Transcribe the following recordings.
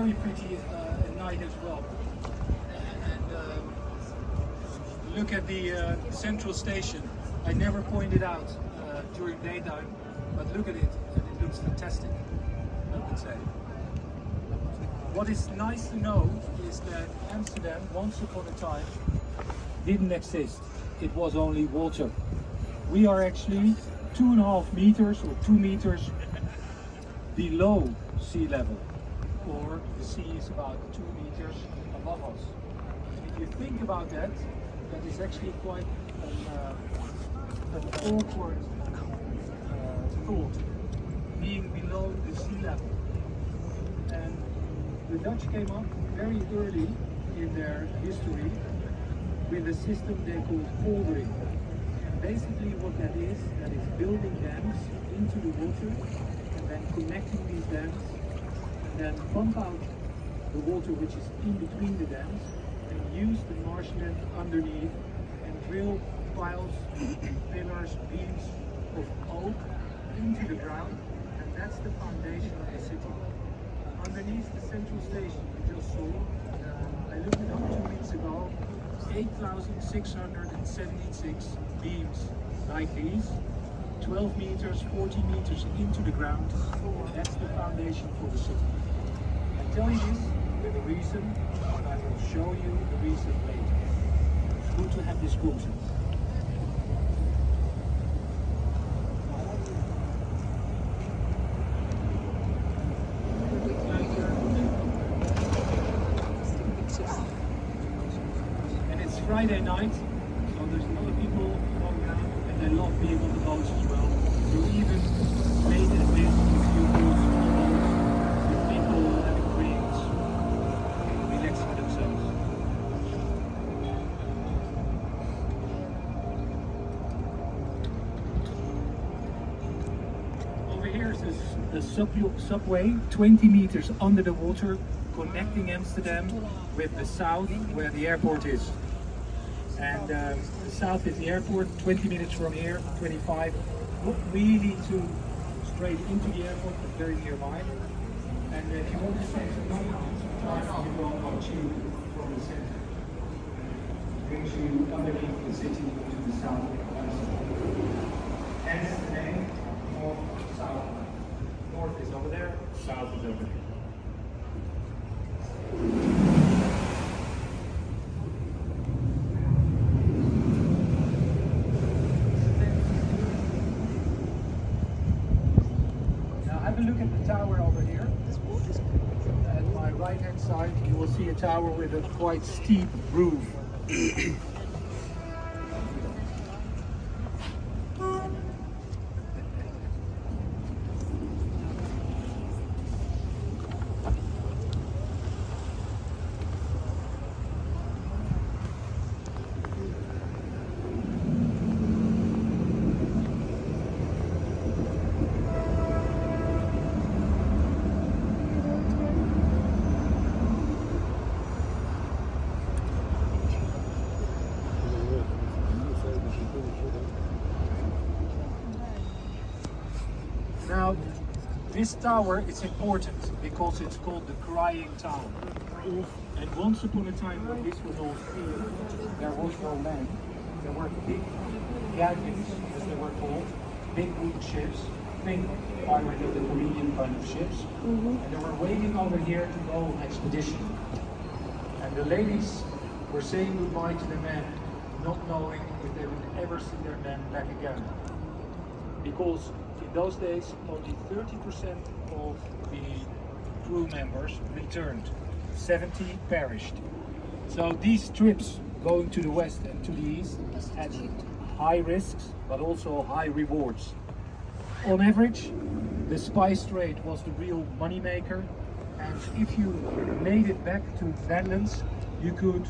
very pretty at night as well. And look at the central station. I never pointed out during daytime, but look at it, and it looks fantastic, I would say. What is nice to know is that Amsterdam, once upon a time, didn't exist. It was only water. We are actually 2.5 meters or 2 meters below sea level, or the sea is about 2 meters above us. If you think about that, that is actually quite an awkward thought, being below the sea level. And the Dutch came up very early in their history with a system they called poldering. Basically what that is building dams into the water and then connecting these dams and then pump out the water which is in between the dams and use the marshland underneath and drill piles, pillars, beams of oak into the ground, and that's the foundation of the city. Underneath the central station you just saw, I looked it up 2 weeks ago, 8,676 beams like these, 12 meters, 40 meters into the ground. That's the foundation for the city. I tell you this with a reason, and I will show you the reason later. It's good to have this concept. Friday night, so there's a lot of people going around and they love being on the boats as well. So even late at this, a few boats on the boats with people having drinks, relaxing themselves. Over here is the subway, 20 meters under the water, connecting Amsterdam with the south where the airport is. And the south is the airport, 20 minutes from here, 25. Not really too straight into the airport, but very nearby. And if you want to spend some time, you go on tube from the center. It brings you underneath the city to the south of Amsterdam. Hence the name, north-south. North is over there, south is over here. Have a look at the tower over here. At my right hand side you will see a tower with a quite steep roof. Now, this tower is important because it's called the Crying Tower. And once upon a time when this was all field, there was no land. There were big galleons, as they were called, big wooden ships, think Pirate of the Caribbean kind of ships. And they were waiting over here to go on expedition. And the ladies were saying goodbye to the men, not knowing if they would ever see their men back again. Because in those days, only 30% of the crew members returned. 70 perished. So these trips going to the west and to the east had high risks, but also high rewards. On average, the spice trade was the real money maker, and if you made it back to the Netherlands, you could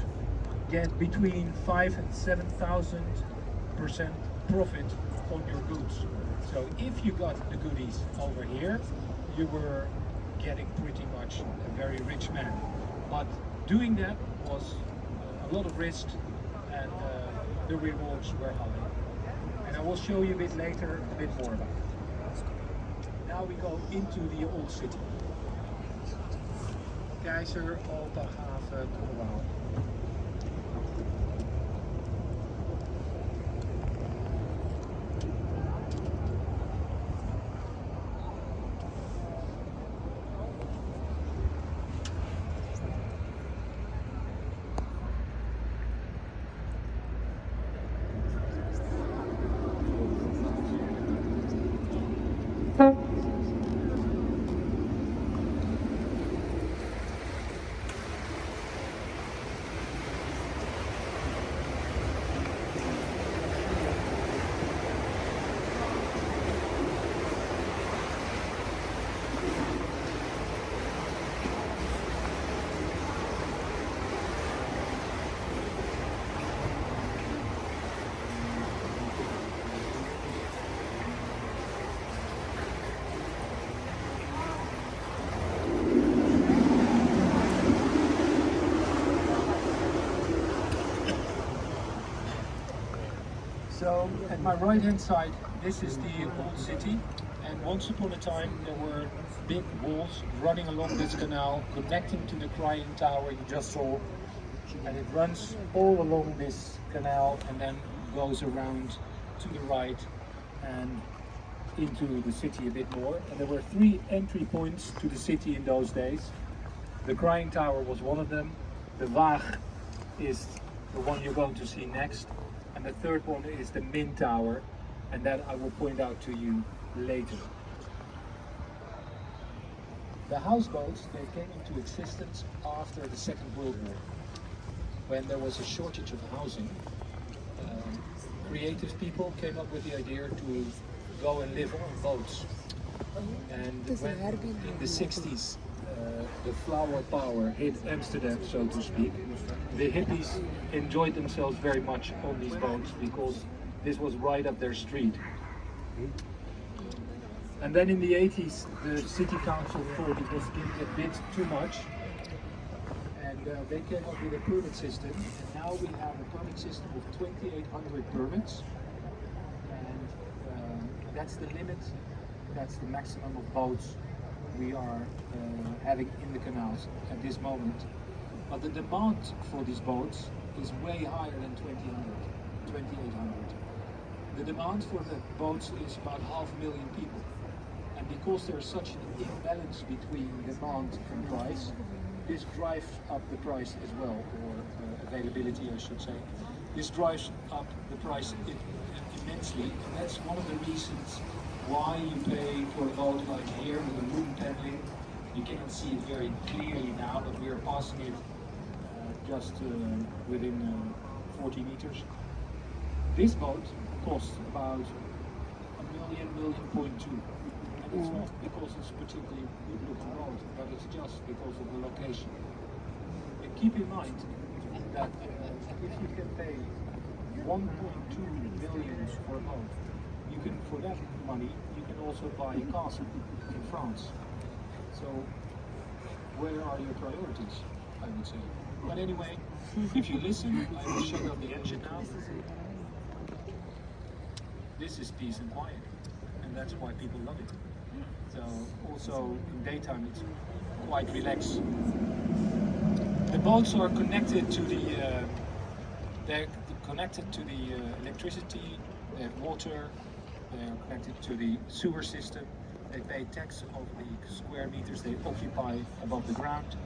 get between 5,000 and 7,000% profit on your goods. So if you got the goodies over here, you were getting pretty much a very rich man. But doing that was a lot of risk, and the rewards were high. And I will show you a bit later a bit more about it. Now we go into the old city. Keizer, Altahaven, Korrwaal. So at my right hand side, this is the old city, and once upon a time there were big walls running along this canal connecting to the Crying Tower you just saw, and it runs all along this canal and then goes around to the right and into the city a bit more. And there were 3 entry points to the city in those days. The Crying Tower was one of them, the Waag is the one you're going to see next, and the third one is the Min Tower, and that I will point out to you later. The houseboats, they came into existence after the Second World War, when there was a shortage of housing. Creative people came up with the idea to go and live on boats. And when in the 60s the flower power hit Amsterdam, so to speak, the hippies enjoyed themselves very much on these boats because this was right up their street. And then in the 80s the city council thought it was getting a bit too much, and they came up with a permit system, and now we have a permit system of 2,800 permits, and that's the limit, that's the maximum of boats we are having in the canals at this moment. But the demand for these boats is way higher than 2,800. The demand for the boats is about 500,000 people. And because there's such an imbalance between demand and price, this drives up the price as well, or availability I should say. This drives up the price immensely, and that's one of the reasons why you pay for a boat like here with the wooden paddling. You cannot see it very clearly now, but we are passing it just within 40 meters. This boat costs about $1.2 million. And it's not because it's a particularly good looking boat, but it's just because of the location. And keep in mind that if you can pay 1.2 million for a boat, you can, for that money, you can also buy a castle in France. So, where are your priorities, I would say. But anyway, if you listen, I will shut up the engine now. This is peace and quiet, and that's why people love it. So, also in daytime it's quite relaxed. The boats are connected to the electricity, they have water, they are connected to the sewer system. They pay tax of the square meters they occupy above the ground.